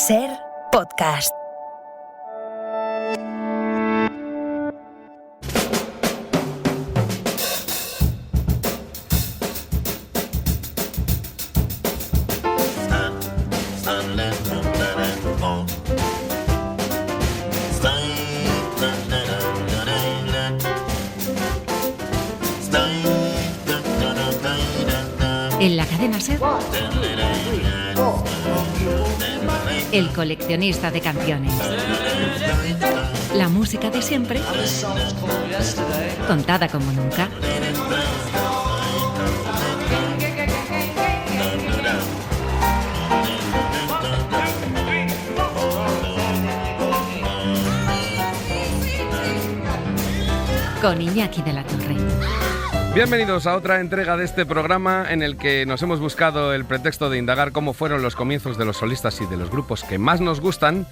Ser podcast. En la cadena SER, El coleccionista de canciones. La música de siempre, contada como nunca. Con Iñaki de la Torre. Bienvenidos a otra entrega de este programa en el que nos hemos buscado el pretexto de indagar cómo fueron los comienzos de los solistas y de los grupos que más nos gustan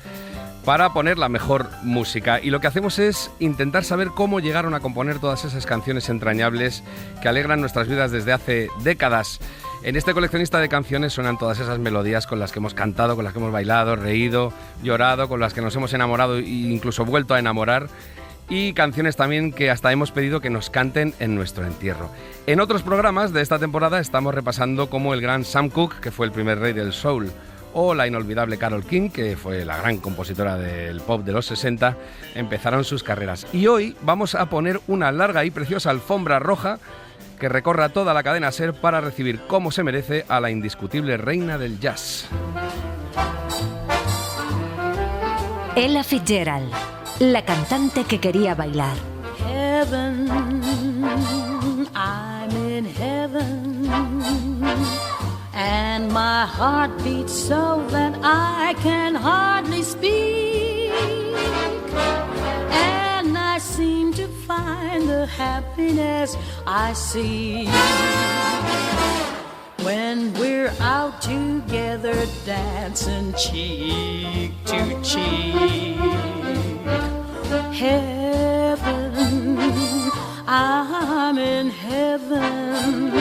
para poner la mejor música. Y lo que hacemos es intentar saber cómo llegaron a componer todas esas canciones entrañables que alegran nuestras vidas desde hace décadas. En este coleccionista de canciones suenan todas esas melodías con las que hemos cantado, con las que hemos bailado, reído, llorado, con las que nos hemos enamorado e incluso vuelto a enamorar. Y canciones también que hasta hemos pedido que nos canten en nuestro entierro. En otros programas de esta temporada estamos repasando cómo el gran Sam Cooke, que fue el primer rey del soul, o la inolvidable Carole King, que fue la gran compositora del pop de los 60, empezaron sus carreras. Y hoy vamos a poner una larga y preciosa alfombra roja que recorra toda la cadena SER para recibir como se merece a la indiscutible reina del jazz. Ella Fitzgerald, la cantante que quería bailar. Heaven, I'm in heaven, and my heart beats so that I can hardly speak, and I seem to find the happiness I see when we're out together dancing cheek to cheek. Heaven, I'm in heaven,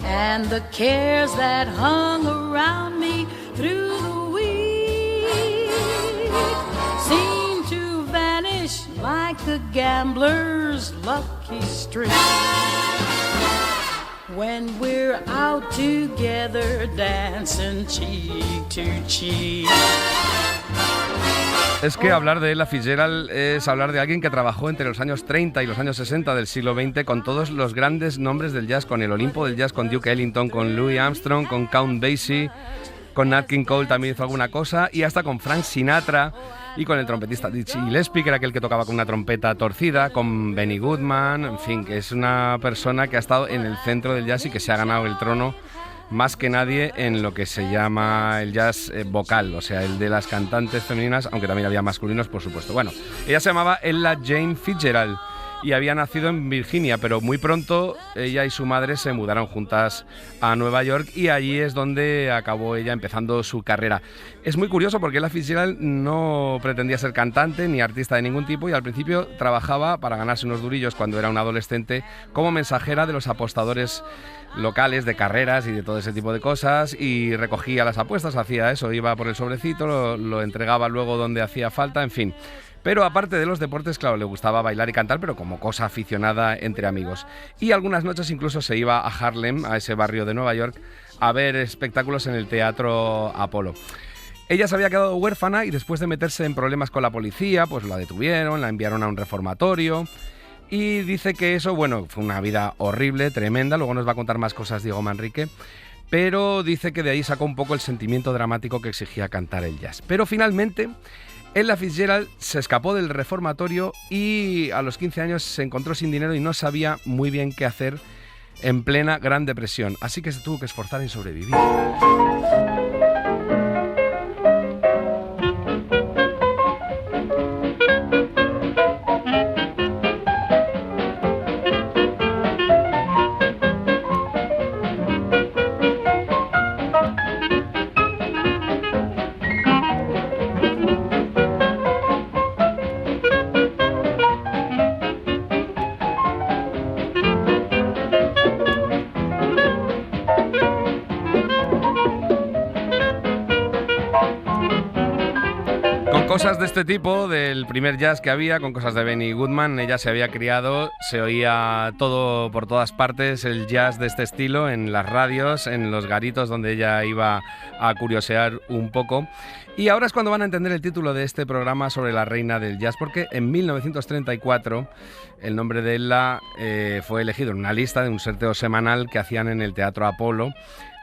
and the cares that hung around me through the week seem to vanish like the gambler's lucky streak when we're out together dancing cheek to cheek. Es que hablar de Ella Fitzgerald es hablar de alguien que trabajó entre los años 30 y los años 60 del siglo XX con todos los grandes nombres del jazz, con el Olimpo del jazz, con Duke Ellington, con Louis Armstrong, con Count Basie, con Nat King Cole también hizo alguna cosa, y hasta con Frank Sinatra y con el trompetista Dizzy Gillespie, que era aquel que tocaba con una trompeta torcida, con Benny Goodman, en fin, que es una persona que ha estado en el centro del jazz y que se ha ganado el trono más que nadie en lo que se llama el jazz vocal, o sea, el de las cantantes femeninas, aunque también había masculinos, por supuesto. Bueno, ella se llamaba Ella Jane Fitzgerald y había nacido en Virginia, pero muy pronto ella y su madre se mudaron juntas a Nueva York y allí es donde acabó ella empezando su carrera. Es muy curioso porque Ella Fitzgerald no pretendía ser cantante ni artista de ningún tipo y al principio trabajaba para ganarse unos durillos cuando era una adolescente como mensajera de los apostadores locales de carreras y de todo ese tipo de cosas, y recogía las apuestas, hacía eso, iba por el sobrecito, lo entregaba luego donde hacía falta, en fin. Pero aparte de los deportes, claro, le gustaba bailar y cantar, pero como cosa aficionada entre amigos. Y algunas noches incluso se iba a Harlem, a ese barrio de Nueva York, a ver espectáculos en el Teatro Apolo. Ella se había quedado huérfana y después de meterse en problemas con la policía, pues la detuvieron, la enviaron a un reformatorio. Y dice que eso, bueno, fue una vida horrible, tremenda, luego nos va a contar más cosas Diego Manrique, pero dice que de ahí sacó un poco el sentimiento dramático que exigía cantar el jazz. Pero finalmente, Ella Fitzgerald se escapó del reformatorio y a los 15 años se encontró sin dinero y no sabía muy bien qué hacer en plena Gran Depresión, así que se tuvo que esforzar en sobrevivir. Cosas de este tipo, del primer jazz que había, con cosas de Benny Goodman. Ella se había criado, se oía todo por todas partes, el jazz de este estilo, en las radios, en los garitos donde ella iba a curiosear un poco. Y ahora es cuando van a entender el título de este programa sobre la reina del jazz, porque en 1934 el nombre de ella fue elegido en una lista de un sorteo semanal que hacían en el Teatro Apolo,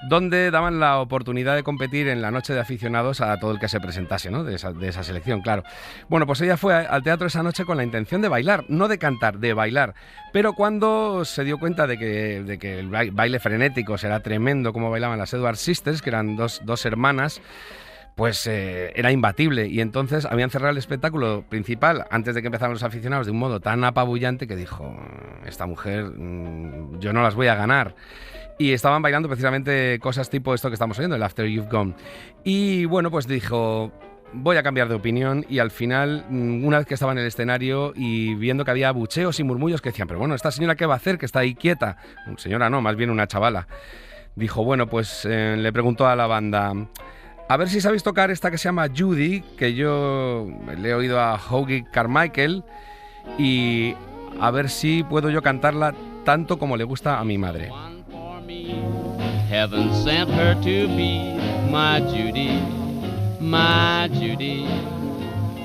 donde daban la oportunidad de competir en la noche de aficionados a todo el que se presentase, ¿no? de esa selección, claro. Bueno, pues ella fue al teatro esa noche con la intención de bailar, no de cantar, de bailar. Pero cuando se dio cuenta de que el baile frenético será tremendo, como bailaban las Edward Sisters, que eran dos hermanas, pues era imbatible, y entonces habían cerrado el espectáculo principal antes de que empezaran los aficionados de un modo tan apabullante que dijo, esta mujer, yo no las voy a ganar. Y estaban bailando precisamente cosas tipo esto que estamos oyendo, el After You've Gone. Y bueno, pues dijo, voy a cambiar de opinión, y al final, una vez que estaba en el escenario y viendo que había abucheos y murmullos que decían, pero bueno, ¿esta señora qué va a hacer? Que está ahí quieta. Señora no, más bien una chavala. Dijo, bueno, pues le preguntó a la banda, a ver si sabéis tocar esta que se llama Judy, que yo le he oído a Hoagy Carmichael, y a ver si puedo yo cantarla tanto como le gusta a mi madre. Heaven sent her to be my Judy, my Judy.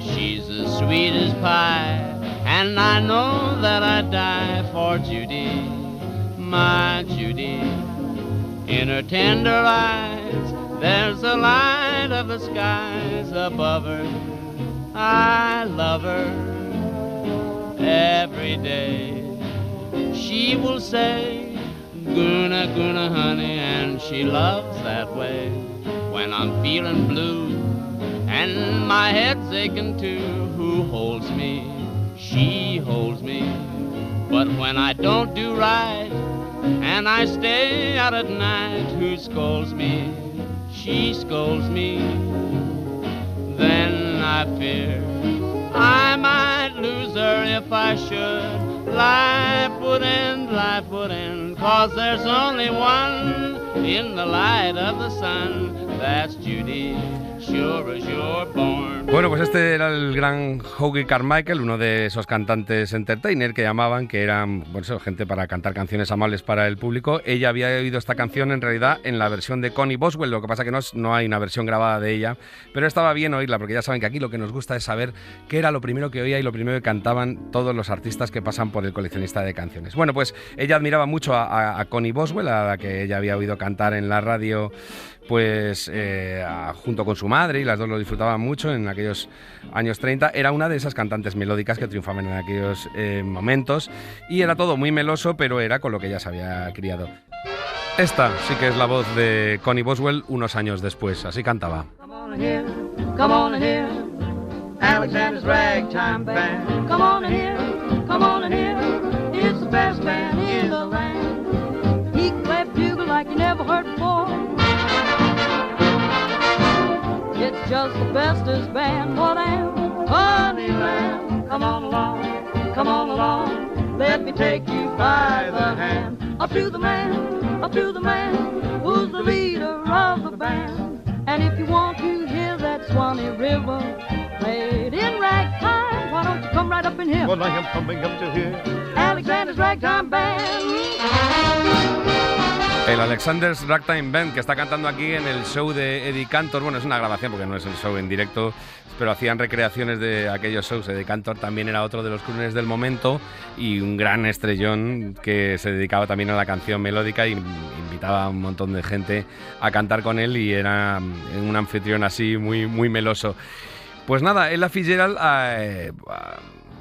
She's as sweet as pie, and I know that I'd die for Judy, my Judy. In her tender eyes, there's the light of the skies above her. I love her every day. She will say, Guna, Guna, honey, and she loves that way. When I'm feeling blue and my head's aching too, who holds me? She holds me. But when I don't do right and I stay out at night, who scolds me? She scolds me. Then I fear I might lose her if I should. Life would end, 'cause there's only one in the light of the sun. That's Judy, sure as you're born. Bueno, pues este era el gran Hoagy Carmichael, uno de esos cantantes entertainer que llamaban, que eran, bueno, eso, gente para cantar canciones amables para el público. Ella había oído esta canción en realidad en la versión de Connie Boswell, lo que pasa que no hay una versión grabada de ella, pero estaba bien oírla, porque ya saben que aquí lo que nos gusta es saber qué era lo primero que oía y lo primero que cantaban todos los artistas que pasan por el coleccionista de canciones. Bueno, pues ella admiraba mucho a Connie Boswell, a la que ella había oído cantar en la radio, pues junto con su madre, y las dos lo disfrutaban mucho en aquellos años 30. Era una de esas cantantes melódicas que triunfaban en aquellos momentos, y era todo muy meloso, pero era con lo que ella se había criado. Esta sí que es la voz de Connie Boswell unos años después, así cantaba. Come on here, come on here, Alexander's Ragtime Band. Come on here, it's the best band in the land. He can play bugle like you never heard before. It's just the bestest band for them, Honeyland. Come on along, let me take you by the hand. Up to the man, who's the leader of the band. And if you want to hear that Swanee River played in ragtime, why don't you come right up in here? Well, I am coming up to here. Alexander's Ragtime Band. El Alexander's Ragtime Band, que está cantando aquí en el show de Eddie Cantor. Bueno, es una grabación porque no es el show en directo, pero hacían recreaciones de aquellos shows. Eddie Cantor también era otro de los crooners del momento y un gran estrellón que se dedicaba también a la canción melódica y invitaba a un montón de gente a cantar con él, y era un anfitrión así muy, muy meloso. Pues nada, Ella Fitzgerald,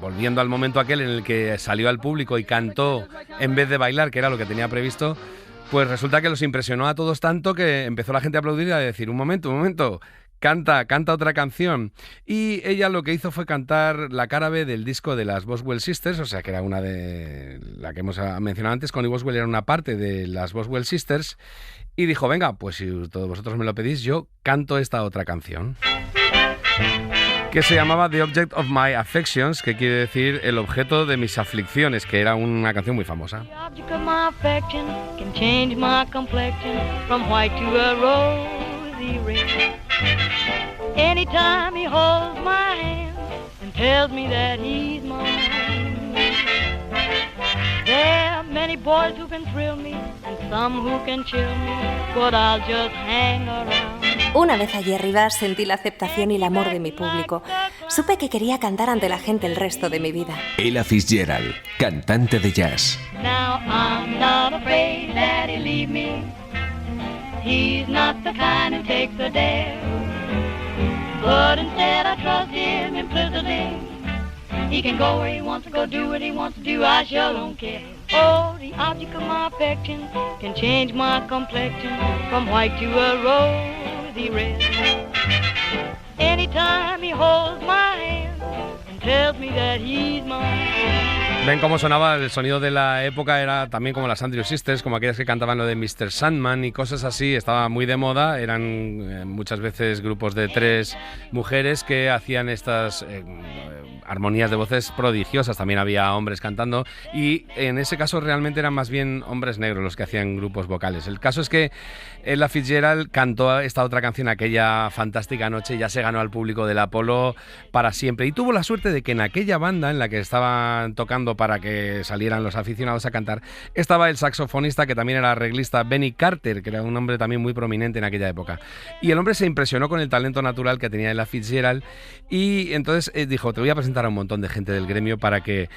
volviendo al momento aquel en el que salió al público y cantó en vez de bailar, que era lo que tenía previsto, pues resulta que los impresionó a todos tanto que empezó la gente a aplaudir y a decir, un momento, canta otra canción. Y ella lo que hizo fue cantar la cara B del disco de las Boswell Sisters, o sea que era una de la que hemos mencionado antes. Connie Boswell era una parte de las Boswell Sisters, y dijo, venga, pues si todos vosotros me lo pedís, yo canto esta otra canción, que se llamaba The Object of My Affections, que quiere decir el objeto de mis aflicciones, que era una canción muy famosa. The object of my affection can change my complexion from white to a rosy red. Anytime he holds my tells me that he's mine. There are many boys who can thrill me and some who can chill me, but I'll just hang around. Una vez allí arriba sentí la aceptación y el amor de mi público. Supe que quería cantar ante la gente el resto de mi vida. Ella Fitzgerald, cantante de jazz. Now I'm not afraid that he'll leave me. He's not the kind who takes a dare. But instead I trust him implicitly. He can go where he wants to go, do what he wants to do, I sure don't care. Oh, the object of my affection can change my complexion from white to a rosy red. Anytime he holds my hand and tells me that he's mine. Ven cómo sonaba el sonido de la época, era también como las Andrew Sisters, como aquellas que cantaban lo de Mr. Sandman y cosas así, estaba muy de moda, eran muchas veces grupos de 3 mujeres que hacían estas armonías de voces prodigiosas, también había hombres cantando y en ese caso realmente eran más bien hombres negros los que hacían grupos vocales. El caso es que Ella Fitzgerald cantó esta otra canción aquella fantástica noche, ya se ganó al público del Apolo para siempre y tuvo la suerte de que en aquella banda en la que estaban tocando para que salieran los aficionados a cantar estaba el saxofonista que también era arreglista Benny Carter, que era un hombre también muy prominente en aquella época, y el hombre se impresionó con el talento natural que tenía Ella Fitzgerald y entonces dijo, te voy a presentar a un montón de gente del gremio para que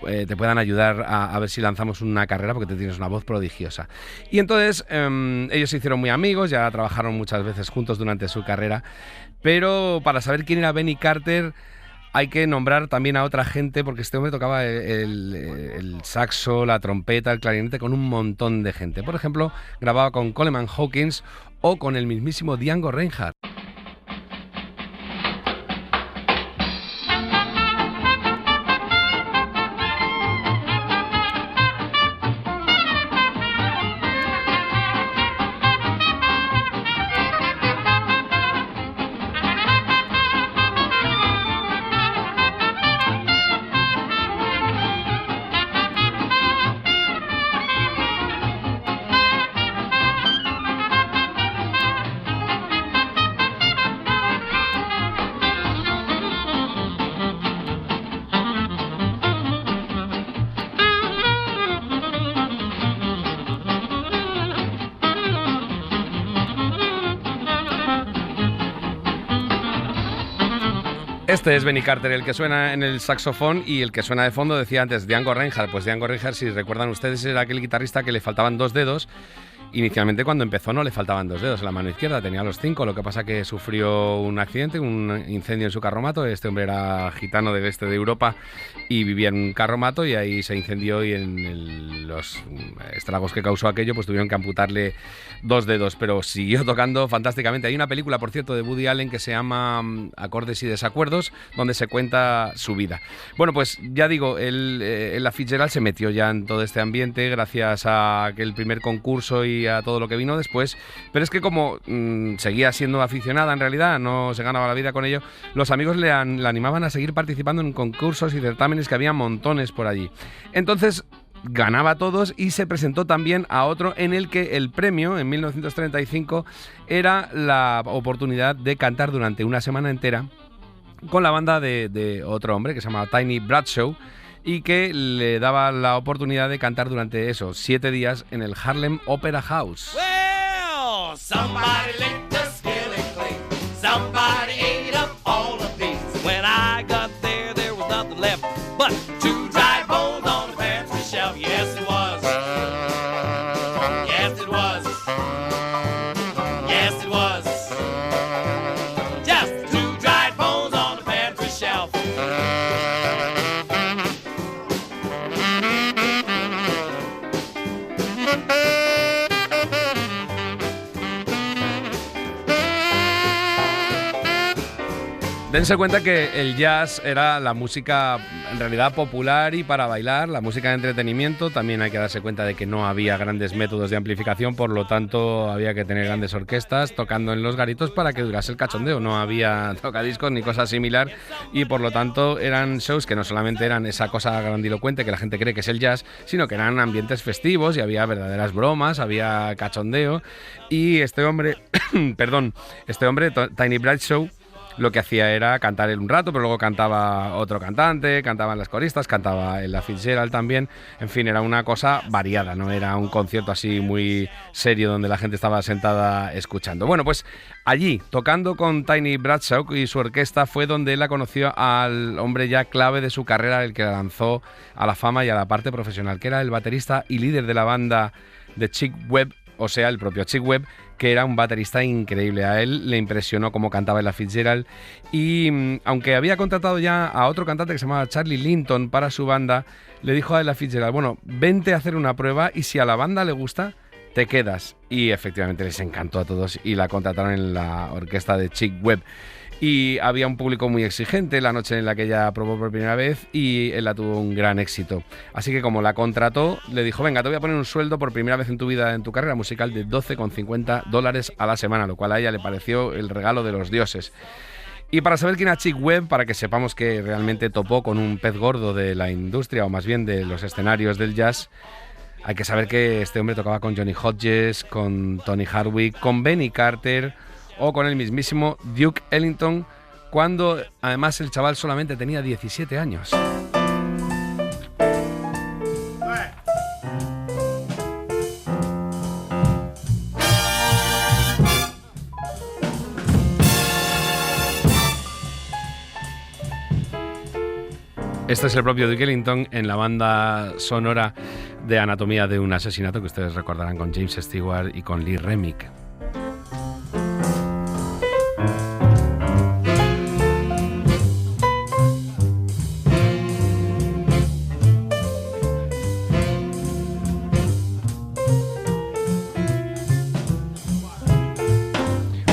te puedan ayudar a ver si lanzamos una carrera porque te tienes una voz prodigiosa. Y entonces ellos se hicieron muy amigos, ya trabajaron muchas veces juntos durante su carrera, pero para saber quién era Benny Carter hay que nombrar también a otra gente porque este hombre tocaba el saxo, la trompeta, el clarinete con un montón de gente. Por ejemplo, grababa con Coleman Hawkins o con el mismísimo Django Reinhardt. Este es Benny Carter, el que suena en el saxofón y el que suena de fondo, decía antes, Django Reinhardt. Pues Django Reinhardt, si recuerdan ustedes, era aquel guitarrista que le faltaban 2 dedos. Inicialmente cuando empezó no le faltaban 2 dedos en la mano izquierda, tenía los 5, lo que pasa que sufrió un accidente, un incendio en su carromato. Este hombre era gitano del este de Europa y vivía en un carromato y ahí se incendió y en los estragos que causó aquello pues tuvieron que amputarle 2 dedos, pero siguió tocando fantásticamente. Hay una película, por cierto, de Woody Allen que se llama Acordes y Desacuerdos, donde se cuenta su vida. Bueno, pues ya digo, Ella Fitzgerald se metió ya en todo este ambiente gracias a aquel primer concurso y a todo lo que vino después, pero es que como seguía siendo aficionada en realidad, no se ganaba la vida con ello, los amigos le animaban a seguir participando en concursos y certámenes que había montones por allí. Entonces ganaba todos y se presentó también a otro en el que el premio en 1935 era la oportunidad de cantar durante una semana entera con la banda de otro hombre que se llamaba Tiny Bradshaw y que le daba la oportunidad de cantar durante esos 7 días en el Harlem Opera House. Well, somebody licked the skillet clean. Somebody ate up all of these. When I got there, there was nothing left but 2 dry bones on the pantry shelf. Yes, it was. Yes, it was. Yes, it was. Just 2 dried bones on the pantry shelf. Dense cuenta que el jazz era la música en realidad popular y para bailar, la música de entretenimiento. También hay que darse cuenta de que no había grandes métodos de amplificación, por lo tanto había que tener grandes orquestas tocando en los garitos para que durase el cachondeo. No había tocadiscos ni cosa similar y por lo tanto eran shows que no solamente eran esa cosa grandilocuente que la gente cree que es el jazz, sino que eran ambientes festivos y había verdaderas bromas, había cachondeo. Y este hombre, Tiny Bradshaw, lo que hacía era cantar él un rato, pero luego cantaba otro cantante, cantaban las coristas, cantaba Ella Fitzgerald también. En fin, era una cosa variada, no era un concierto así muy serio donde la gente estaba sentada escuchando. Bueno, pues allí, tocando con Tiny Bradshaw y su orquesta, fue donde él la conoció al hombre ya clave de su carrera, el que la lanzó a la fama y a la parte profesional, que era el baterista y líder de la banda de Chick Webb, o sea, el propio Chick Webb, que era un baterista increíble. A él le impresionó cómo cantaba Ella Fitzgerald y aunque había contratado ya a otro cantante que se llamaba Charlie Linton para su banda, le dijo a Ella Fitzgerald, bueno, vente a hacer una prueba y si a la banda le gusta, te quedas. Y efectivamente les encantó a todos y la contrataron en la orquesta de Chick Webb. Y había un público muy exigente la noche en la que ella probó por primera vez y él la tuvo un gran éxito. Así que como la contrató, le dijo, venga, te voy a poner un sueldo por primera vez en tu vida, en tu carrera musical, de $12,50 a la semana, lo cual a ella le pareció el regalo de los dioses. Y para saber quién era Chick Webb, para que sepamos que realmente topó con un pez gordo de la industria, o más bien de los escenarios del jazz, hay que saber que este hombre tocaba con Johnny Hodges, con Tony Hardwick, con Benny Carter o con el mismísimo Duke Ellington, cuando además el chaval solamente tenía 17 años. Este es el propio Duke Ellington en la banda sonora de Anatomía de un asesinato, que ustedes recordarán con James Stewart y con Lee Remick.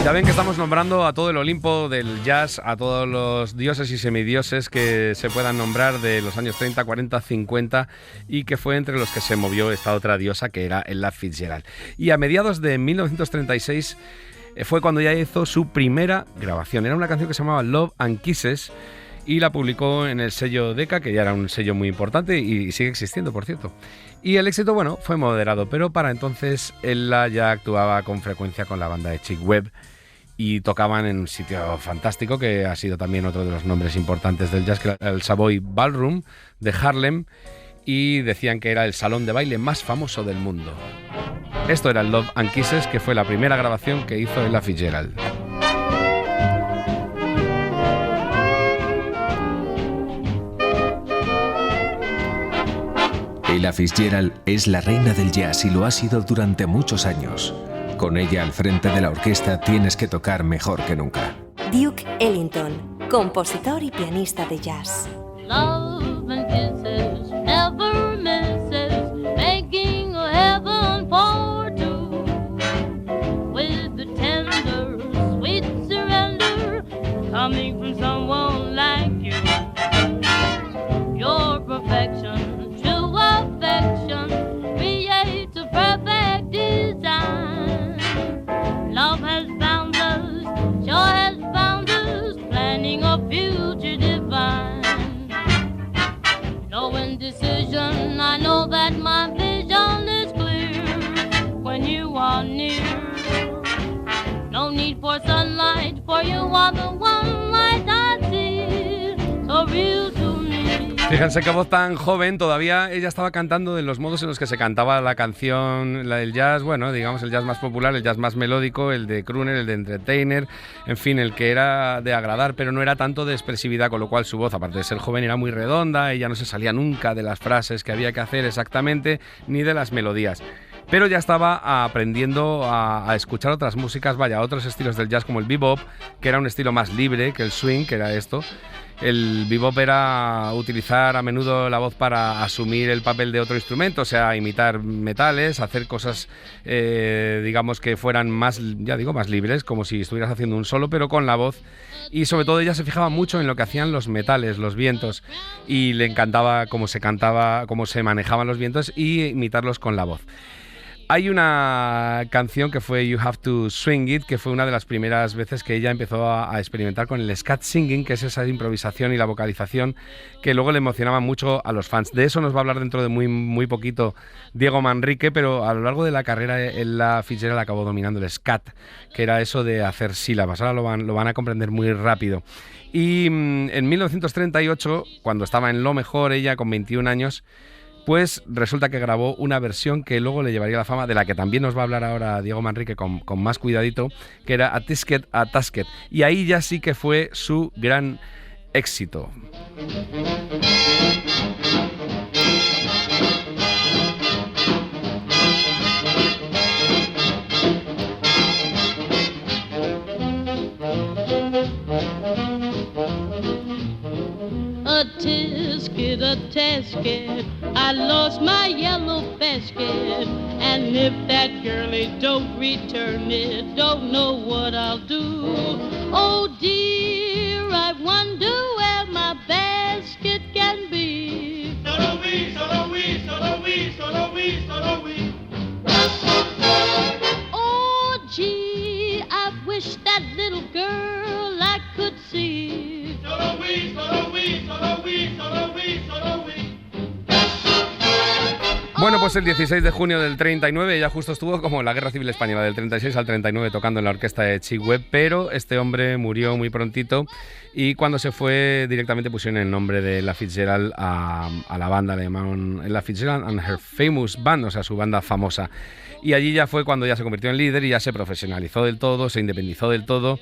Ya ven que estamos nombrando a todo el Olimpo del jazz, a todos los dioses y semidioses que se puedan nombrar de los años 30, 40, 50 y que fue entre los que se movió esta otra diosa que era Ella Fitzgerald. Y a mediados de 1936 fue cuando ya hizo su primera grabación. Era una canción que se llamaba Love and Kisses y la publicó en el sello Decca, que ya era un sello muy importante y sigue existiendo, por cierto. Y el éxito, bueno, fue moderado, pero para entonces Ella ya actuaba con frecuencia con la banda de Chick Webb y tocaban en un sitio fantástico que ha sido también otro de los nombres importantes del jazz, que era el Savoy Ballroom de Harlem, y decían que era el salón de baile más famoso del mundo. Esto era el Love and Kisses, que fue la primera grabación que hizo Ella Fitzgerald. Ella Fitzgerald es la reina del jazz y lo ha sido durante muchos años. Con ella al frente de la orquesta tienes que tocar mejor que nunca. Duke Ellington, compositor y pianista de jazz. Love and kisses never misses, making a heaven for two. With the tender, sweet surrender coming from someone like you. Your perfection, true affection, creates a perfect design. Love has found us, joy has found us, planning a future divine. No indecision, I know that my vision is clear when you are near. No need for sunlight, for you are the one light I see, so real to me. Fíjense qué voz tan joven, todavía ella estaba cantando de los modos en los que se cantaba la canción, la del jazz, bueno, digamos el jazz más popular, el jazz más melódico, el de crooner, el de entertainer, en fin, el que era de agradar, pero no era tanto de expresividad, con lo cual su voz, aparte de ser joven, era muy redonda, ella no se salía nunca de las frases que había que hacer exactamente, ni de las melodías. Pero ya estaba aprendiendo a escuchar otras músicas, vaya, otros estilos del jazz como el bebop, que era un estilo más libre que el swing, que era esto. El bebop era utilizar a menudo la voz para asumir el papel de otro instrumento, o sea, imitar metales, hacer cosas, digamos, que fueran más, ya digo, más libres, como si estuvieras haciendo un solo, pero con la voz. Y sobre todo ella se fijaba mucho en lo que hacían los metales, los vientos, y le encantaba cómo se cantaba, cómo se manejaban los vientos y imitarlos con la voz. Hay una canción que fue You Have to Swing It, que fue una de las primeras veces que ella empezó a experimentar con el scat singing, que es esa improvisación y la vocalización que luego le emocionaba mucho a los fans. De eso nos va a hablar dentro de muy poquito Diego Manrique, pero a lo largo de la carrera Ella Fitzgerald acabó dominando el scat, que era eso de hacer sílabas. Ahora lo van a comprender muy rápido. Y en 1938, cuando estaba en lo mejor, ella con 21 años, pues resulta que grabó una versión que luego le llevaría a la fama, de la que también nos va a hablar ahora Diego Manrique con más cuidadito, que era A Tisket, A Tasket. Y ahí ya sí que fue su gran éxito. A tisket, a tasket, I lost my yellow basket. And if that girlie don't return it, don't know what I'll do. Oh dear, I wonder where my basket can be. Solo we, solo we, solo we, solo we, solo we. Oh gee, I wish that little girl I could see. Solo we, solo we, solo we, solo we, solo we. Bueno, pues el 16 de junio del 39 ella justo estuvo como en la Guerra Civil Española, del 36 al 39 tocando en la orquesta de Chick Webb, pero este hombre murió muy prontito y cuando se fue directamente pusieron el nombre de Ella Fitzgerald a la banda, le llamaron Ella Fitzgerald and Her Famous Band, o sea, su banda famosa. Y allí ya fue cuando ya se convirtió en líder y ya se profesionalizó del todo, se independizó del todo.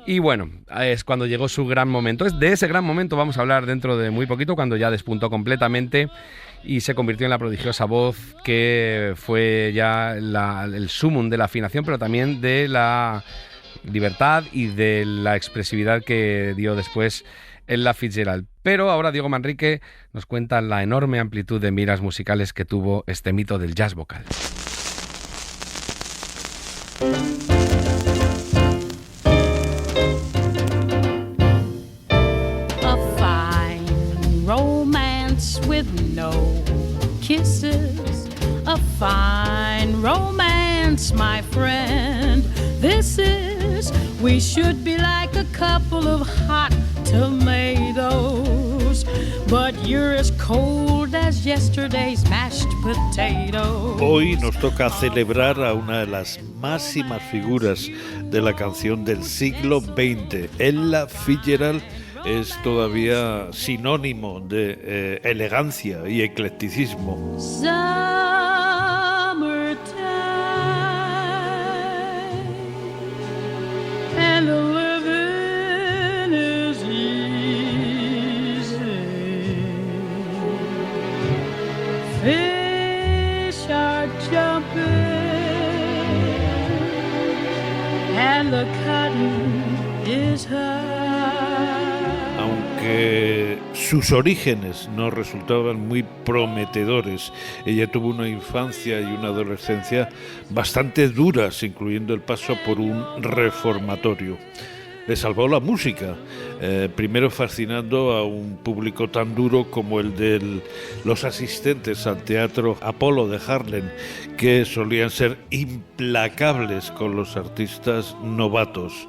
Y bueno, es cuando llegó su gran momento. De ese gran momento vamos a hablar dentro de muy poquito, cuando ya despuntó completamente y se convirtió en la prodigiosa voz que fue ya el sumum de la afinación, pero también de la libertad y de la expresividad que dio después Ella Fitzgerald. Pero ahora Diego Manrique nos cuenta la enorme amplitud de miras musicales que tuvo este mito del jazz vocal. With no kisses, a fine romance, my friend. This is, we should be like a couple of hot tomatoes, but you're as cold as yesterday's mashed potato. Hoy nos toca celebrar a una de las máximas figuras de la canción del siglo XX, Ella Fitzgerald. Es todavía sinónimo de elegancia y eclecticismo. Summertime and the living is easy. Fish are jumping and the cotton is high. Aunque sus orígenes no resultaban muy prometedores, ella tuvo una infancia y una adolescencia bastante duras, incluyendo el paso por un reformatorio. Le salvó la música, primero fascinando a un público tan duro como el de los asistentes al Teatro Apolo de Harlem, que solían ser implacables con los artistas novatos.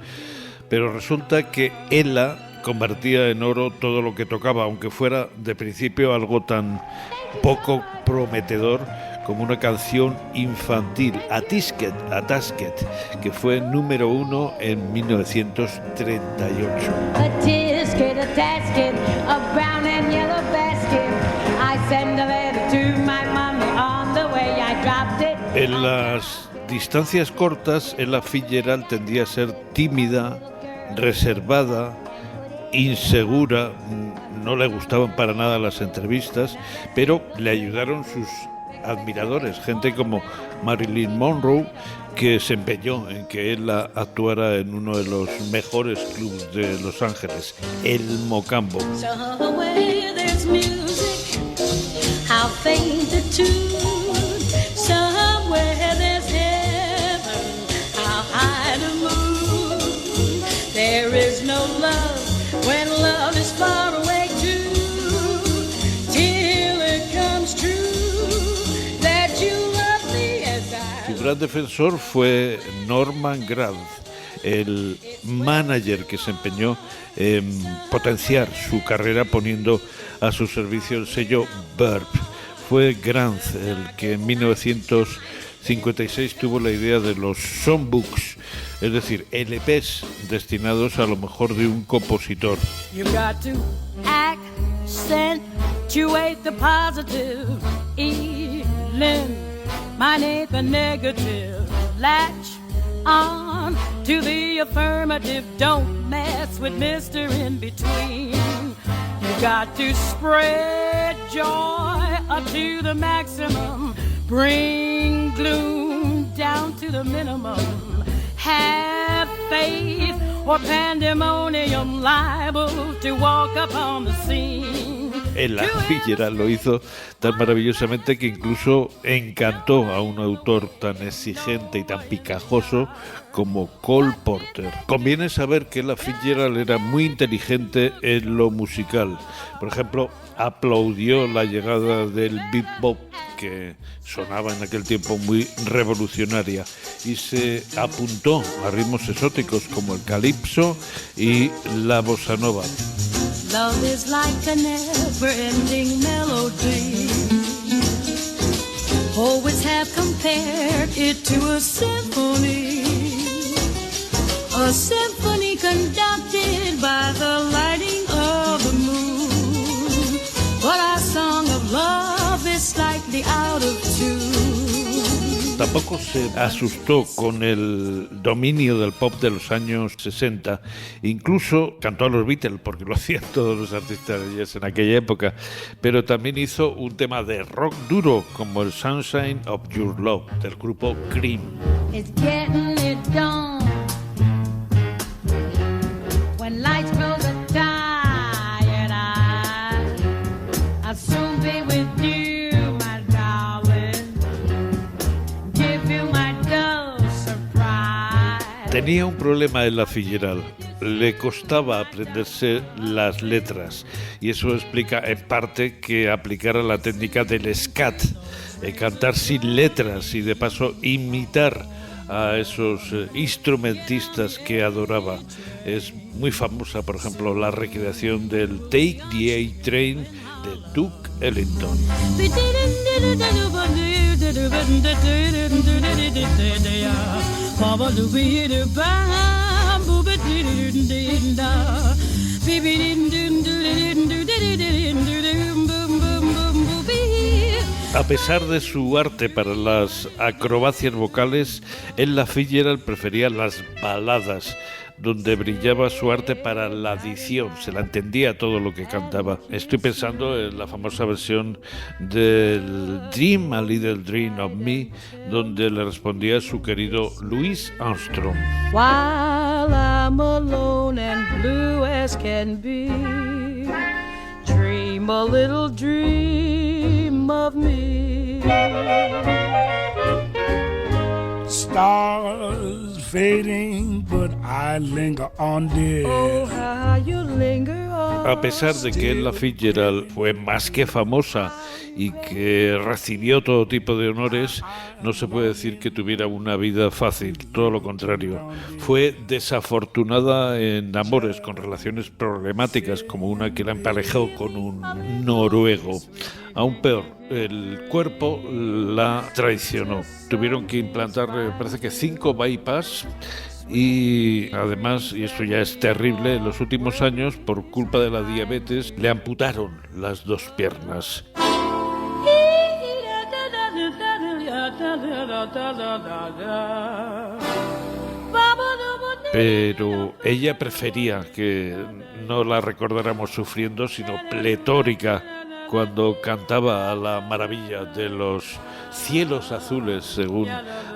Pero resulta que Ella convertía en oro todo lo que tocaba, aunque fuera de principio algo tan poco prometedor como una canción infantil, A Tisket, A Tasket, que fue número 1 en 1938. A tisket, a tasket, a brown and yellow basket. I send a letter to my mommy, on the way I dropped it. En las distancias cortas, Ella Fitzgerald tendía a ser tímida, reservada, insegura, no le gustaban para nada las entrevistas, pero le ayudaron sus admiradores, gente como Marilyn Monroe, que se empeñó en que él actuara en uno de los mejores clubes de Los Ángeles, el Mocambo. When love is far away too, till it comes true that you love me as I gran defensor fue Norman Granz, el manager que se empeñó en potenciar su carrera poniendo a su servicio el sello Verve. Fue Granz el que en 1956 tuvo la idea de los songbooks, es decir, LPs destinados a lo mejor de un compositor. You got to accentuate the positive, eliminate the negative, latch on to the affirmative, don't mess with Mr. In Between. You got to spread joy up to the maximum, bring gloom down to the minimum, have faith or pandemonium liable to walk upon the scene. Ella Fitzgerald lo hizo tan maravillosamente que incluso encantó a un autor tan exigente y tan picajoso como Cole Porter. Conviene saber que Ella Fitzgerald era muy inteligente en lo musical. Por ejemplo, aplaudió la llegada del bebop, que sonaba en aquel tiempo muy revolucionaria, y se apuntó a ritmos exóticos como el calipso y la bossa nova. Love is like a never-ending melody. Poets have compared it to a symphony conducted by the lighting of the moon. But our song of love is slightly out of tune. Tampoco se asustó con el dominio del pop de los años 60. Incluso cantó a los Beatles, porque lo hacían todos los artistas de jazz en aquella época. Pero también hizo un tema de rock duro, como el Sunshine of Your Love, del grupo Cream. It's getting it done. When lights grow the tired eyes, I'll soon be with you, my darling. Give you my dull surprise. Tenía un problema en la Fitzgerald. Le costaba aprenderse las letras, y eso explica en parte que aplicara la técnica del scat, cantar sin letras y de paso imitar a esos instrumentistas que adoraba. Es muy famosa, por ejemplo, la recreación del Take the A-Train de Duke Ellington. A pesar de su arte para las acrobacias vocales, Ella Fitzgerald prefería las baladas, donde brillaba su arte para la dicción, se la entendía todo lo que cantaba. Estoy pensando en la famosa versión del Dream a Little Dream of Me, donde le respondía su querido Louis Armstrong. While I'm alone and blue as can be, dream a little dream of me. Stars fading, but I linger on, dear. Oh, how you linger on. A pesar de que Ella Fitzgerald fue más que famosa y que recibió todo tipo de honores, no se puede decir que tuviera una vida fácil, todo lo contrario. Fue desafortunada en amores, con relaciones problemáticas, como una que la emparejó con un noruego. Aún peor, el cuerpo la traicionó. Tuvieron que implantar, parece que 5 bypass, y además, y esto ya es terrible, en los últimos años, por culpa de la diabetes, le amputaron las 2 piernas. Pero ella prefería que no la recordáramos sufriendo, sino pletórica, cuando cantaba a la maravilla de los cielos azules, según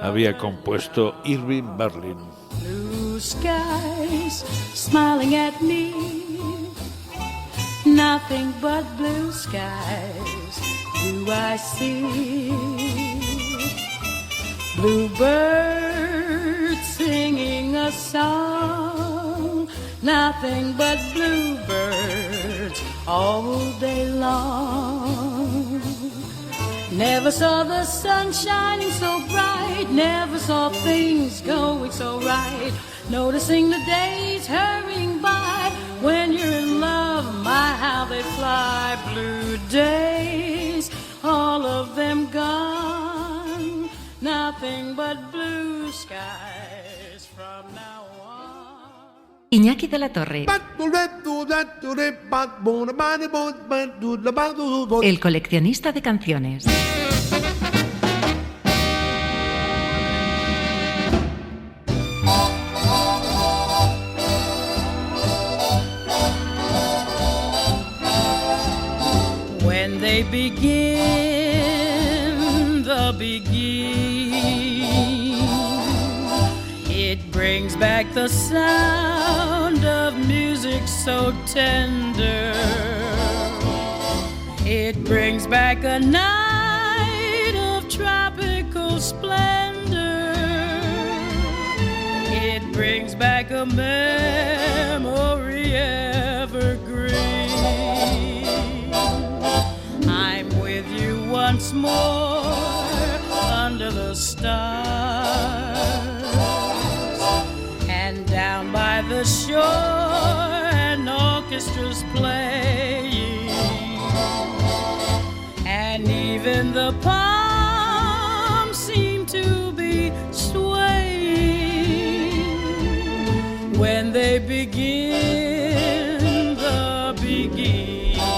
había compuesto Irving Berlin. Blue skies smiling at me, nothing but blue skies do I see. Bluebirds singing a song, nothing but bluebirds all day long. Never saw the sun shining so bright, never saw things going so right. Noticing the days hurrying by, when you're in love, my how they fly. Blue days, all of them gone, nothing but blue skies from now on. Iñaki de la Torre. El coleccionista de canciones. When they begin the beginning, it brings back the sound of music so tender. It brings back a night of tropical splendor. It brings back a memory evergreen. I'm with you once more under the stars, and down by the shore an orchestra's playing, and even the palms seem to be swaying when they begin the beginning.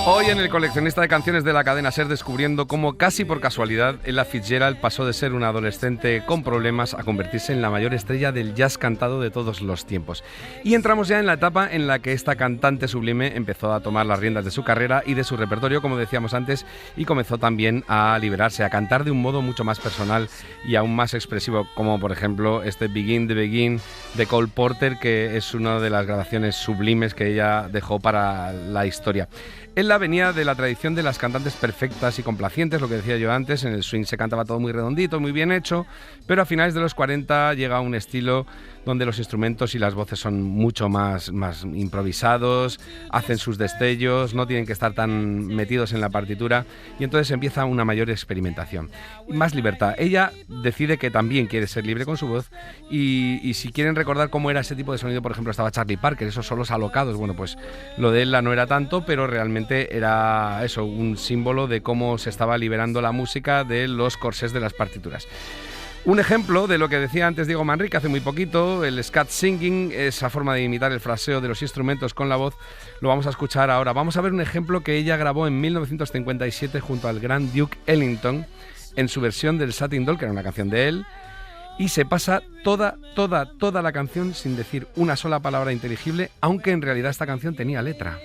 Hoy en el coleccionista de canciones de la cadena SER, descubriendo cómo casi por casualidad Ella Fitzgerald pasó de ser una adolescente con problemas a convertirse en la mayor estrella del jazz cantado de todos los tiempos. Y entramos ya en la etapa en la que esta cantante sublime empezó a tomar las riendas de su carrera y de su repertorio, como decíamos antes, y comenzó también a liberarse, a cantar de un modo mucho más personal y aún más expresivo, como por ejemplo este Begin the Begin de Cole Porter, que es una de las grabaciones sublimes que ella dejó para la historia. Ella venía de la tradición de las cantantes perfectas y complacientes, lo que decía yo antes. En el swing se cantaba todo muy redondito, muy bien hecho, pero a finales de los 40 llega un estilo donde los instrumentos y las voces son mucho más improvisados, hacen sus destellos, no tienen que estar tan metidos en la partitura, y entonces empieza una mayor experimentación, más libertad. Ella decide que también quiere ser libre con su voz, y si quieren recordar cómo era ese tipo de sonido, por ejemplo, estaba Charlie Parker, esos solos alocados. Bueno, pues lo de Ella no era tanto, pero realmente era eso, un símbolo de cómo se estaba liberando la música de los corsés de las partituras. Un ejemplo de lo que decía antes Diego Manrique hace muy poquito, el scat singing, esa forma de imitar el fraseo de los instrumentos con la voz, lo vamos a escuchar ahora. Vamos a ver un ejemplo que ella grabó en 1957 junto al gran Duke Ellington en su versión del Satin Doll, que era una canción de él, y se pasa toda la canción sin decir una sola palabra inteligible, aunque en realidad esta canción tenía letra.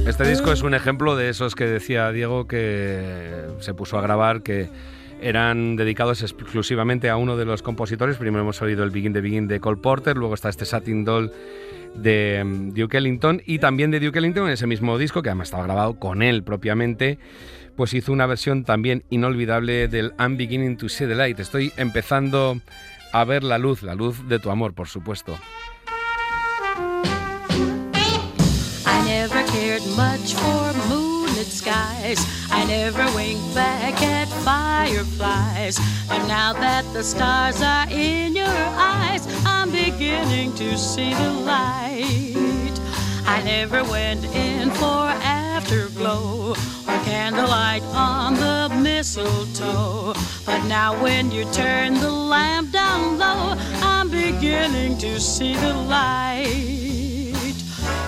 Este disco es un ejemplo de esos que decía Diego que se puso a grabar, que eran dedicados exclusivamente a uno de los compositores. Primero hemos oído el Begin the Begin de Cole Porter, luego está este Satin Doll de Duke Ellington, y también de Duke Ellington en ese mismo disco, que además estaba grabado con él propiamente, pues hizo una versión también inolvidable del I'm Beginning to See the Light. Estoy empezando a ver la luz de tu amor, por supuesto. I never cared much for moonlit skies. I never winked back at fireflies. But now that the stars are in your eyes, I'm beginning to see the light. I never went in for afterglow or candlelight on the mistletoe. But now when you turn the lamp down low, I'm beginning to see the light.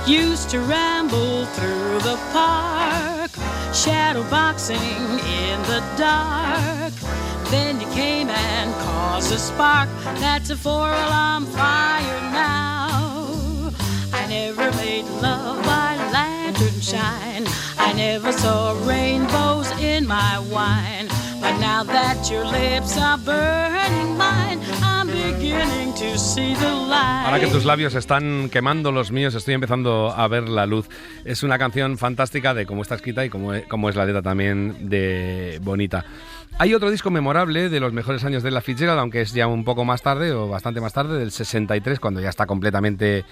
Used to ramble through the park, shadow boxing in the dark. Then you came and caused a spark. That's a 4-alarm fire now. I never made love by lantern shine. I never saw rainbows in my wine. But now that your lips are burning mine, I'm beginning to see the light. Ahora que tus labios están quemando los míos, estoy empezando a ver la luz. Es una canción fantástica de cómo está escrita y cómo es la letra también de bonita. Hay otro disco memorable de los mejores años de Ella Fitzgerald, aunque es ya un poco más tarde, o bastante más tarde, del 63, cuando ya está completamente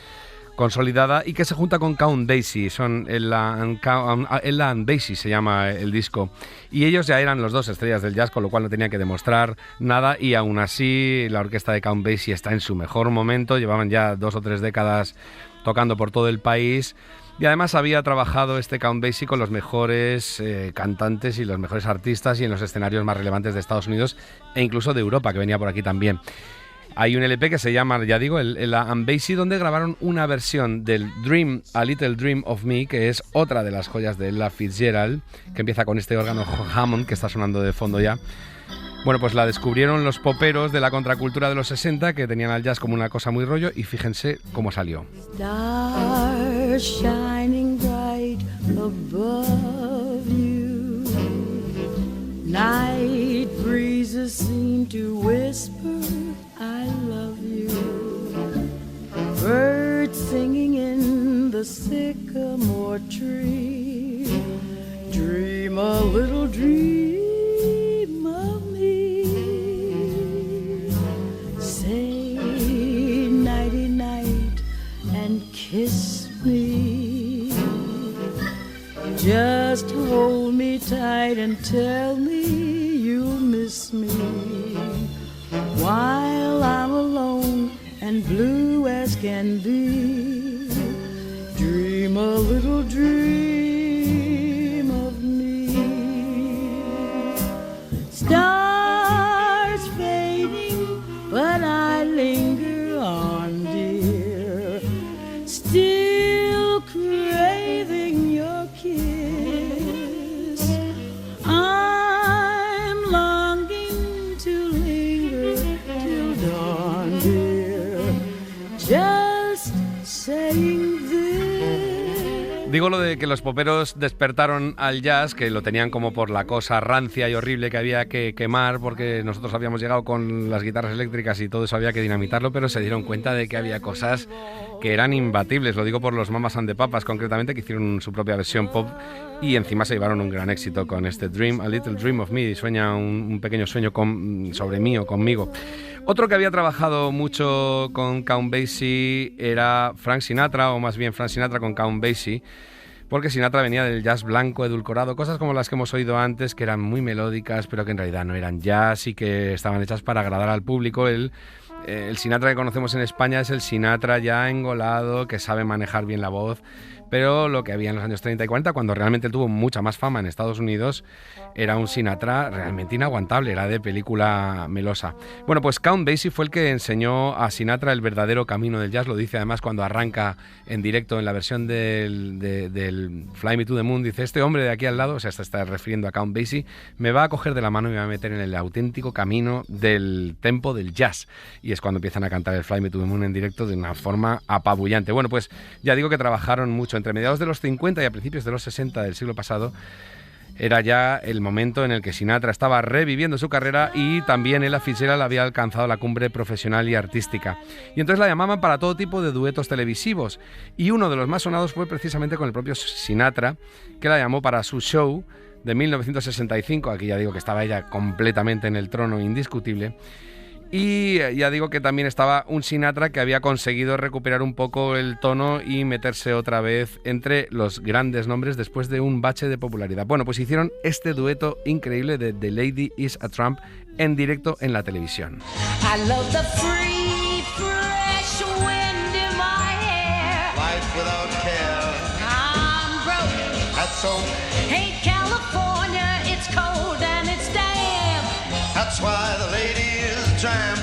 consolidada, y que se junta con Count Basie. Son Ella and Basie se llama el disco, y ellos ya eran los dos estrellas del jazz, con lo cual no tenían que demostrar nada, y aún así la orquesta de Count Basie está en su mejor momento. Llevaban ya 2 o 3 décadas tocando por todo el país, y además había trabajado Count Basie con los mejores cantantes y los mejores artistas, y en los escenarios más relevantes de Estados Unidos e incluso de Europa, que venía por aquí también. Hay un LP que se llama, ya digo, Ella and Basie, donde grabaron una versión del Dream, A Little Dream of Me, que es otra de las joyas de Ella Fitzgerald, que empieza con este órgano Hammond que está sonando de fondo ya. Bueno, pues la descubrieron los poperos de la contracultura de los 60, que tenían al jazz como una cosa muy rollo, y fíjense cómo salió. Stars shining bright above you. Night breezes seem to whisper I love you. Birds singing in the sycamore tree. Dream a little dream of me. Say nighty night and kiss me. Just hold me tight and tell me you'll miss me. While I'm alone and blue as can be, dream a little dream of me. Stars fading, but I linger on, dear, still craving your kiss. I'm longing to linger till dawn, dear, just saying this. Digo lo de que los poperos despertaron al jazz, que lo tenían como por la cosa rancia y horrible que había que quemar, porque nosotros habíamos llegado con las guitarras eléctricas y todo eso había que dinamitarlo, pero se dieron cuenta de que había cosas que eran imbatibles. Lo digo por los Mamas and the Papas, concretamente, que hicieron su propia versión pop y encima se llevaron un gran éxito con este Dream, A Little Dream of Me, sueña un pequeño sueño sobre mí o conmigo. Otro que había trabajado mucho con Count Basie era Frank Sinatra, o más bien Frank Sinatra con Count Basie, porque Sinatra venía del jazz blanco, edulcorado, cosas como las que hemos oído antes, que eran muy melódicas, pero que en realidad no eran jazz y que estaban hechas para agradar al público. El Sinatra que conocemos en España es el Sinatra ya engolado, que sabe manejar bien la voz, pero lo que había en los años 30 y 40, cuando realmente él tuvo mucha más fama en Estados Unidos, era un Sinatra realmente inaguantable, era de película melosa. Bueno, pues Count Basie fue el que enseñó a Sinatra el verdadero camino del jazz, lo dice además cuando arranca en directo en la versión del Fly Me to the Moon, dice, este hombre de aquí al lado, o sea, se está refiriendo a Count Basie, me va a coger de la mano y me va a meter en el auténtico camino del tempo del jazz, y es cuando empiezan a cantar el Fly Me to the Moon en directo de una forma apabullante. Bueno, pues ya digo que trabajaron mucho. Entre mediados de los 50 y a principios de los 60 del siglo pasado era ya el momento en el que Sinatra estaba reviviendo su carrera y también Ella Fitzgerald había alcanzado la cumbre profesional y artística. Y entonces la llamaban para todo tipo de duetos televisivos. Y uno de los más sonados fue precisamente con el propio Sinatra, que la llamó para su show de 1965. Aquí ya digo que estaba ella completamente en el trono, indiscutible. Y ya digo que también estaba un Sinatra que había conseguido recuperar un poco el tono y meterse otra vez entre los grandes nombres después de un bache de popularidad. Bueno, pues hicieron este dueto increíble de The Lady is a Tramp en directo en la televisión. I love the free, fresh wind in my hair. Life without care. soap. Hey, California, it's cold and it's damp. That's why the lady is a tramp.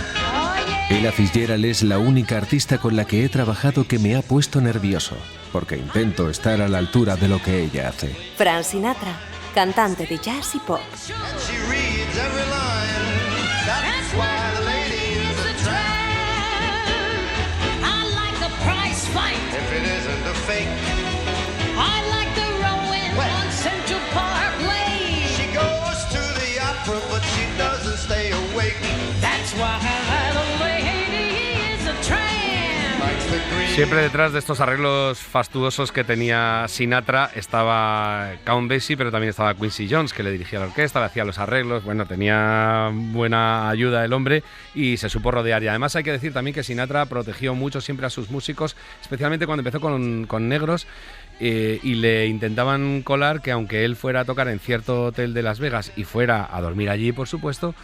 Ella Fitzgerald es la única artista con la que he trabajado que me ha puesto nervioso, porque intento estar a la altura de lo que ella hace. Frank Sinatra, cantante de jazz y pop. And she reads every line. That's why the lady is a tramp. I like a prize fight. If it isn't a fake. I like the rowing on Central Park Lane. She goes to the opera, but she doesn't stay awake. That's why the lady is a tramp. Likes the green. Siempre detrás de estos arreglos fastuosos que tenía Sinatra estaba Count Basie, pero también estaba Quincy Jones, que le dirigía la orquesta, le hacía los arreglos. Bueno, tenía buena ayuda el hombre y se supo rodear. Y además hay que decir también que Sinatra protegió mucho siempre a sus músicos, especialmente cuando empezó con negros. Y le intentaban colar que aunque él fuera a tocar en cierto hotel de Las Vegas y fuera a dormir allí, por supuesto,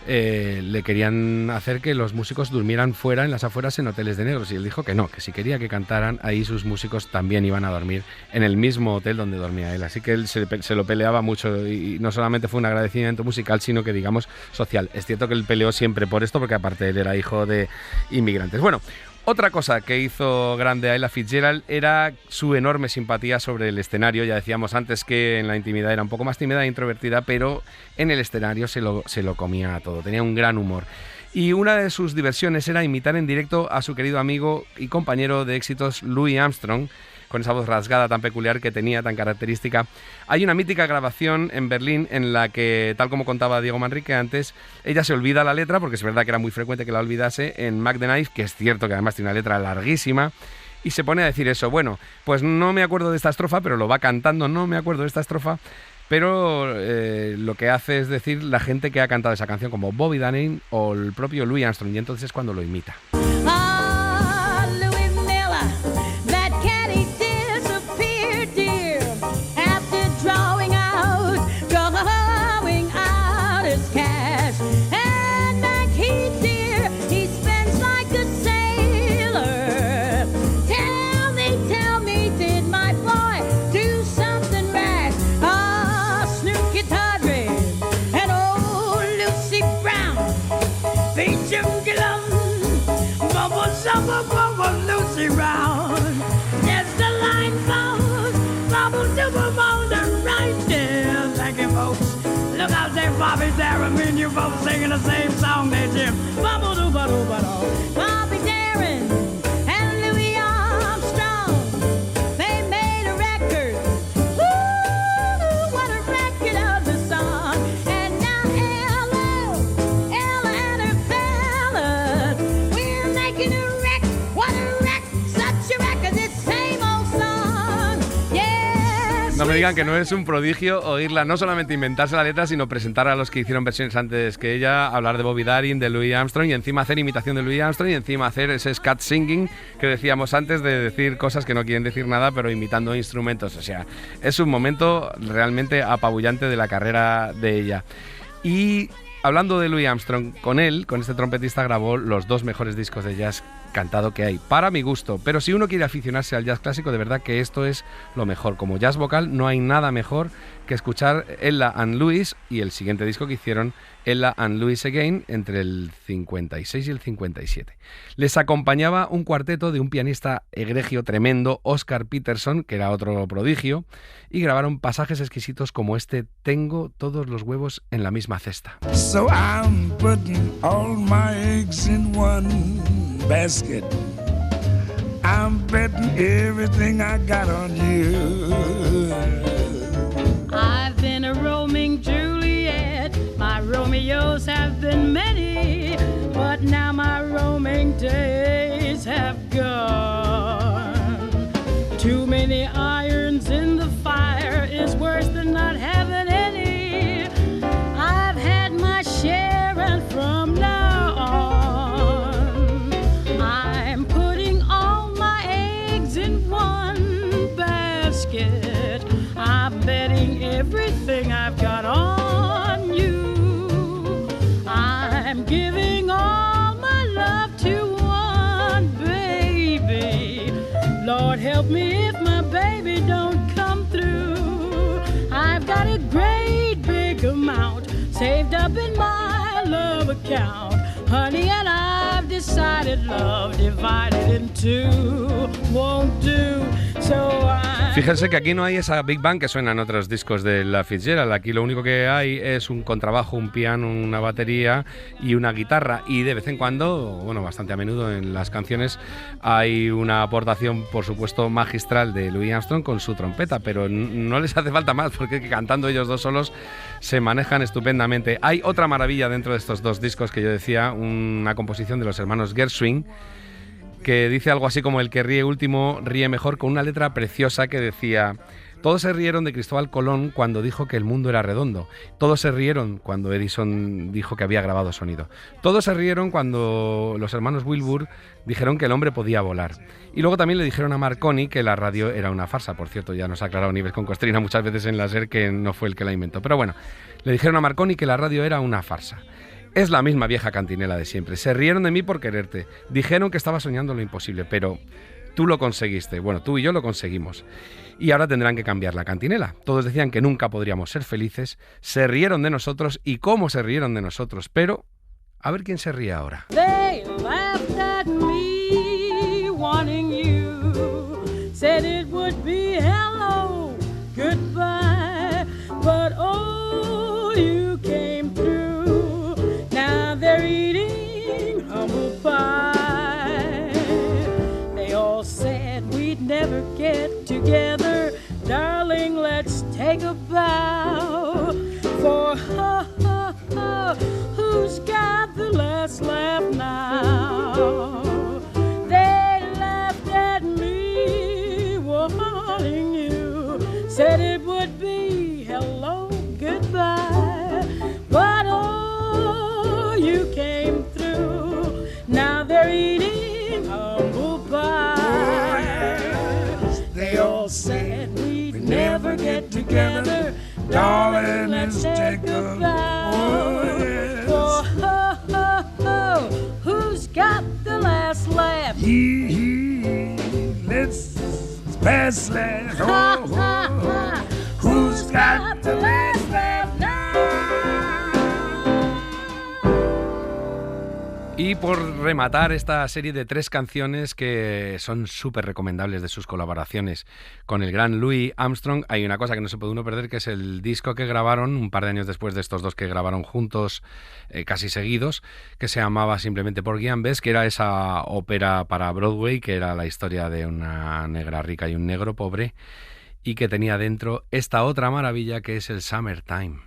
le querían hacer que los músicos durmieran fuera, en las afueras, en hoteles de negros. Y él dijo que no, que si quería que cantaran, ahí sus músicos también iban a dormir en el mismo hotel donde dormía él. Así que él se lo peleaba mucho y no solamente fue un agradecimiento musical, sino que, digamos, social. Es cierto que él peleó siempre por esto, porque aparte él era hijo de inmigrantes. Bueno, otra cosa que hizo grande a Ella Fitzgerald era su enorme simpatía sobre el escenario. Ya decíamos antes que en la intimidad era un poco más tímida e introvertida, pero en el escenario se lo comía todo. Tenía un gran humor. Y una de sus diversiones era imitar en directo a su querido amigo y compañero de éxitos Louis Armstrong, con esa voz rasgada tan peculiar que tenía, tan característica. Hay una mítica grabación en Berlín en la que, tal como contaba Diego Manrique antes, ella se olvida la letra, porque es verdad que era muy frecuente que la olvidase, en Mac the Knife, que es cierto que además tiene una letra larguísima, y se pone a decir eso. Bueno, pues no me acuerdo de esta estrofa, pero lo va cantando, no me acuerdo de esta estrofa, pero lo que hace es decir la gente que ha cantado esa canción, como Bobby Darin o el propio Louis Armstrong, y entonces es cuando lo imita. Lucy round, yes, the line falls, bubble double bone the right there. Thank you, folks. Look out there, Bobby Darin, me and you both singing the same song there, Jim. Bubble double double. Bobby Darin and Louis Armstrong, they made a record. Ooh, what a record of the song. And now Ella and her fellas, we're making a record. What a record, such a record, this same old song. Yes. No me digan que no es un prodigio oírla, no solamente inventarse la letra, sino presentar a los que hicieron versiones antes que ella, hablar de Bobby Darin, de Louis Armstrong, y encima hacer imitación de Louis Armstrong, y encima hacer ese scat singing que decíamos antes, de decir cosas que no quieren decir nada, pero imitando instrumentos. O sea, es un momento realmente apabullante de la carrera de ella. Y hablando de Louis Armstrong, con él, con este trompetista, grabó los 2 mejores discos de jazz cantado que hay, para mi gusto. Pero si uno quiere aficionarse al jazz clásico, de verdad que esto es lo mejor. Como jazz vocal no hay nada mejor que escuchar Ella and Louis y el siguiente disco que hicieron, Ella and Louis Again, entre el 56 y el 57. Les acompañaba un cuarteto de un pianista egregio tremendo, Oscar Peterson, que era otro prodigio, y grabaron pasajes exquisitos como este, Tengo todos los huevos en la misma cesta. So I'm putting all my eggs in one basket. I'm betting everything I got on you. I've been a roaming Juliet. My Romeos have been many, but now my roaming days have gone. Too many irons in the fire is worse than not having any. I've had my share, and from now on, I'm putting all my eggs in one basket. I'm betting everything I've got on you. I'm giving all my love to one baby. Lord help me if my baby don't come through. saved up in my love account. Honey, and I've decided love divided in two won't do. So Fíjense que aquí no hay esa Big Band que suena en otros discos de la Fitzgerald. Aquí lo único que hay es un contrabajo, un piano, una batería y una guitarra. Y de vez en cuando, bueno, bastante a menudo en las canciones, hay una aportación, por supuesto, magistral de Louis Armstrong con su trompeta. Pero no les hace falta más, porque cantando ellos dos solos se manejan estupendamente. Hay otra maravilla dentro de estos dos discos que yo decía, una composición de los hermanos Gershwin, que dice algo así como: el que ríe último ríe mejor, con una letra preciosa que decía: todos se rieron de Cristóbal Colón cuando dijo que el mundo era redondo. Todos se rieron cuando Edison dijo que había grabado sonido. Todos se rieron cuando los hermanos Wilbur dijeron que el hombre podía volar. Y luego también le dijeron a Marconi que la radio era una farsa. Por cierto, ya nos ha aclarado Nieves con Costrina muchas veces en la SER que no fue el que la inventó. Pero bueno, le dijeron a Marconi que la radio era una farsa. Es la misma vieja cantinela de siempre. Se rieron de mí por quererte. Dijeron que estaba soñando lo imposible, pero tú lo conseguiste. Bueno, tú y yo lo conseguimos. Y ahora tendrán que cambiar la cantinela. Todos decían que nunca podríamos ser felices. Se rieron de nosotros y cómo se rieron de nosotros. Pero, a ver quién se ríe ahora. They laughed at me, wanting you. Said it would be hello, goodbye. But oh, you came through. They're eating humble pie. They all said we'd never get together. Darling, let's take a bow. For who's got the last laugh now? They laughed at me, wanting you. Said it would be hello, goodbye. But you came through. Now they're eating humble pie. They all said we'd never get together. Darling, let's take a bow. Oh, who's got the last laugh? Let's pass laugh. Who's got the last laugh now? Y por rematar esta serie de 3 canciones que son súper recomendables de sus colaboraciones con el gran Louis Armstrong, hay una cosa que no se puede uno perder, que es el disco que grabaron un par de años después de estos dos que grabaron juntos casi seguidos, que se llamaba simplemente Porgy and Bess, que era esa ópera para Broadway, que era la historia de una negra rica y un negro pobre, y que tenía dentro esta otra maravilla que es el Summertime.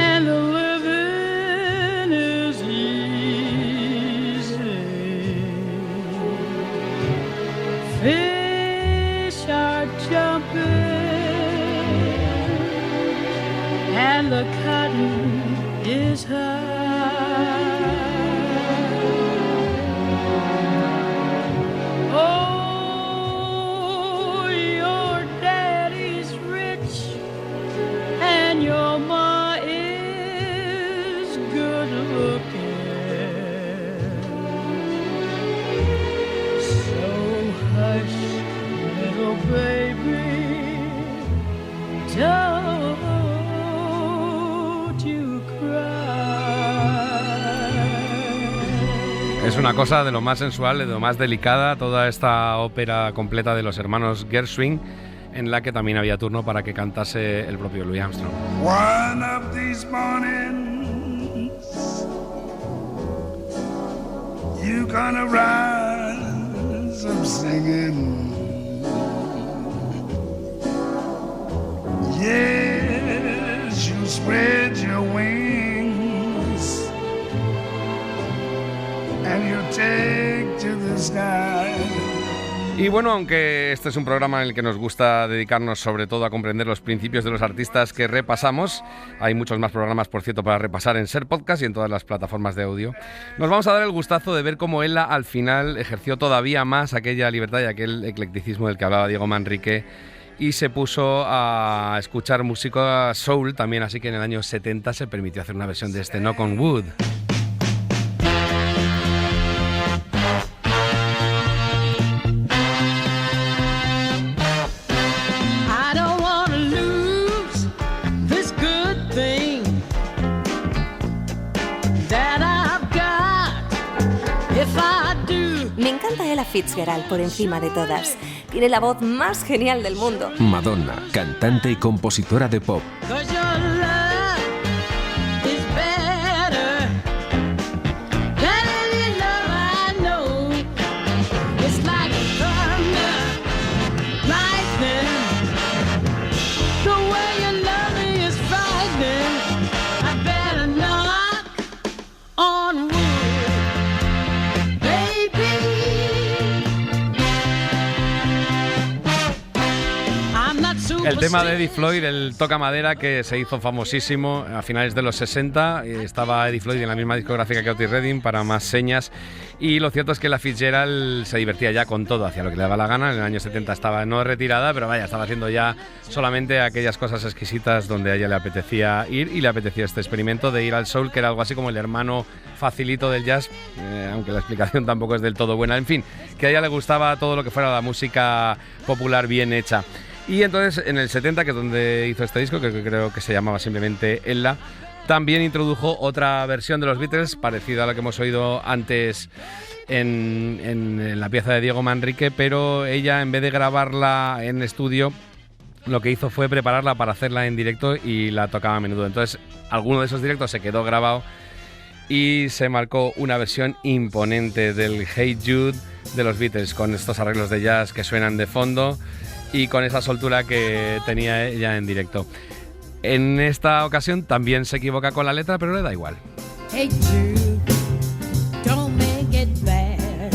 And the living is easy. Fish are jumping and the cotton is high. Oh, your daddy's rich and your mom good looking. So hush, little baby, don't you cry. Es una cosa de lo más sensual, de lo más delicada, toda esta ópera completa de los hermanos Gershwin, en la que también había turno para que cantase el propio Louis Armstrong. One of these mornings you gonna rise up singing. Yes, you spread your wings and you take to the sky. Y bueno, aunque este es un programa en el que nos gusta dedicarnos sobre todo a comprender los principios de los artistas que repasamos, hay muchos más programas, por cierto, para repasar en Ser Podcast y en todas las plataformas de audio, nos vamos a dar el gustazo de ver cómo Ella al final ejerció todavía más aquella libertad y aquel eclecticismo del que hablaba Diego Manrique y se puso a escuchar música soul también, así que en el año 70 se permitió hacer una versión de este Knock on Wood. Ella Fitzgerald por encima de todas. Tiene la voz más genial del mundo. Madonna, cantante y compositora de pop. 'Cause your love is better than any love I know. It's like thunder, lightning. The way you love me is frightening. I better knock on wood, baby. I'm not El tema de superstitious. Eddie Floyd, el toca madera, que se hizo famosísimo a finales de los 60. Estaba Eddie Floyd en la misma discográfica que Otis Redding, para más señas. Y lo cierto es que Ella Fitzgerald se divertía ya con todo, hacía lo que le daba la gana. En el año 70 estaba no retirada, pero vaya, estaba haciendo ya solamente aquellas cosas exquisitas donde a ella le apetecía ir, y le apetecía este experimento de ir al soul, que era algo así como el hermano facilito del jazz, aunque la explicación tampoco es del todo buena. En fin, que a ella le gustaba todo lo que fuera la música popular bien hecha. Y entonces en el 70, que es donde hizo este disco, que creo que se llamaba simplemente Ella, también introdujo otra versión de los Beatles, parecida a la que hemos oído antes en la pieza de Diego Manrique, pero ella, en vez de grabarla en estudio, lo que hizo fue prepararla para hacerla en directo y la tocaba a menudo. Entonces, alguno de esos directos se quedó grabado y se marcó una versión imponente del Hey Jude de los Beatles, con estos arreglos de jazz que suenan de fondo y con esa soltura que tenía ella en directo. En esta ocasión también se equivoca con la letra, pero le da igual. Hey Jude, don't make it bad.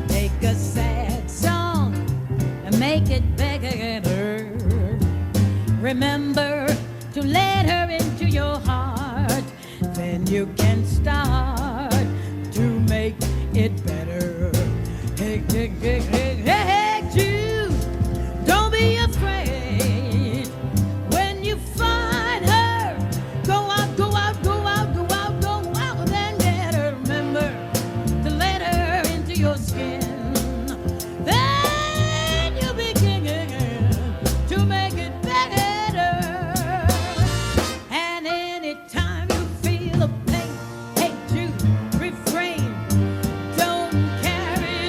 Take a sad song and make it better. Remember to let her into your heart. Then you can start to make it better. Hey, hey, hey, hey, hey, Jude, don't be afraid. When you find her, go out, go out, go out, go out, go out, and then get her. Remember to let her into your skin. Then you'll begin to make it better. And anytime you feel a pain, hey Jude, refrain. Don't carry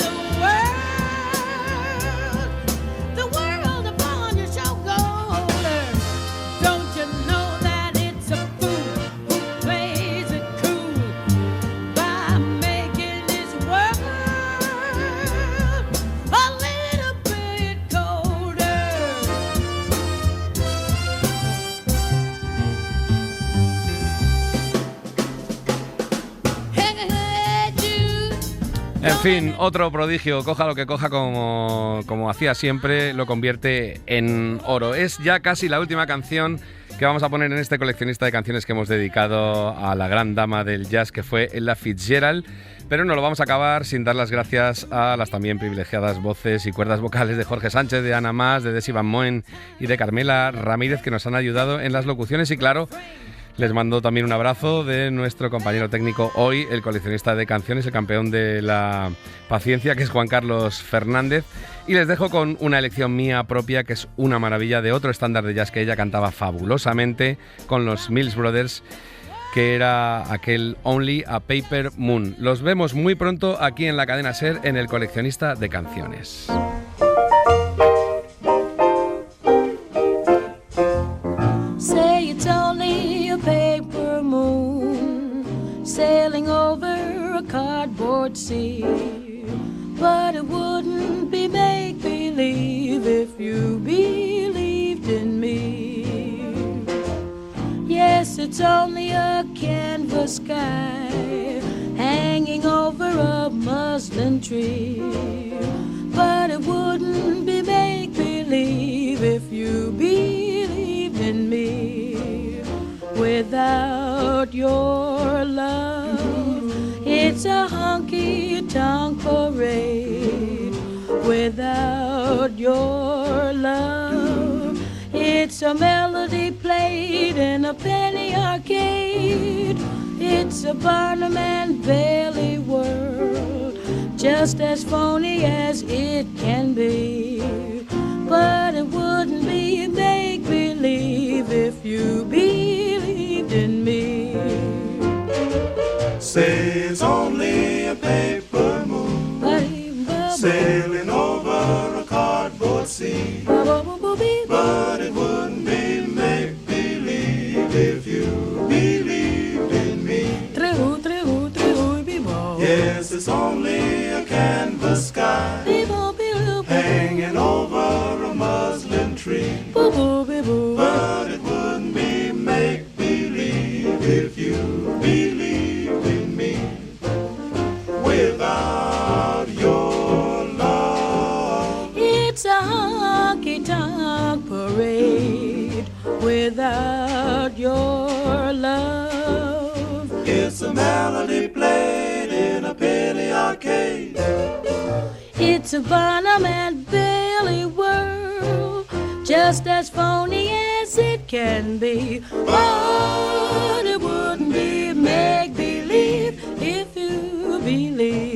the world upon your shoulder. Don't you know that it's a fool who plays it cool by making this world a little bit colder? Hey, Jude. En fin, otro prodigio, coja lo que coja, como hacía siempre, lo convierte en oro. Es ya casi la última canción que vamos a poner en este coleccionista de canciones que hemos dedicado a la gran dama del jazz, que fue Ella Fitzgerald, pero no lo vamos a acabar sin dar las gracias a las también privilegiadas voces y cuerdas vocales de Jorge Sánchez, de Ana Mas, de Desi Van Moen y de Carmela Ramírez, que nos han ayudado en las locuciones. Y claro, les mando también un abrazo de nuestro compañero técnico hoy, el coleccionista de canciones, el campeón de la paciencia, que es Juan Carlos Fernández. Y les dejo con una elección mía propia, que es una maravilla, de otro estándar de jazz que ella cantaba fabulosamente con los Mills Brothers, que era aquel Only a Paper Moon. Los vemos muy pronto aquí en la cadena SER, en el coleccionista de canciones. Say it's only a paper moon sailing over a cardboard sea, but it wouldn't be make-believe if you believed in me. Yes, it's only a canvas sky hanging over a muslin tree, but it wouldn't be make-believe if you believed in me. Without your love, it's a honky-tonk parade. Without your love, it's a melody played in a penny arcade. It's a Barnum and Bailey world, just as phony as it can be. But it wouldn't be make-believe if you believed in me. Say it's only a paper moon melody played in a penny arcade. It's a Barnum and Bailey world, just as phony as it can be. But it wouldn't be make-believe if you believe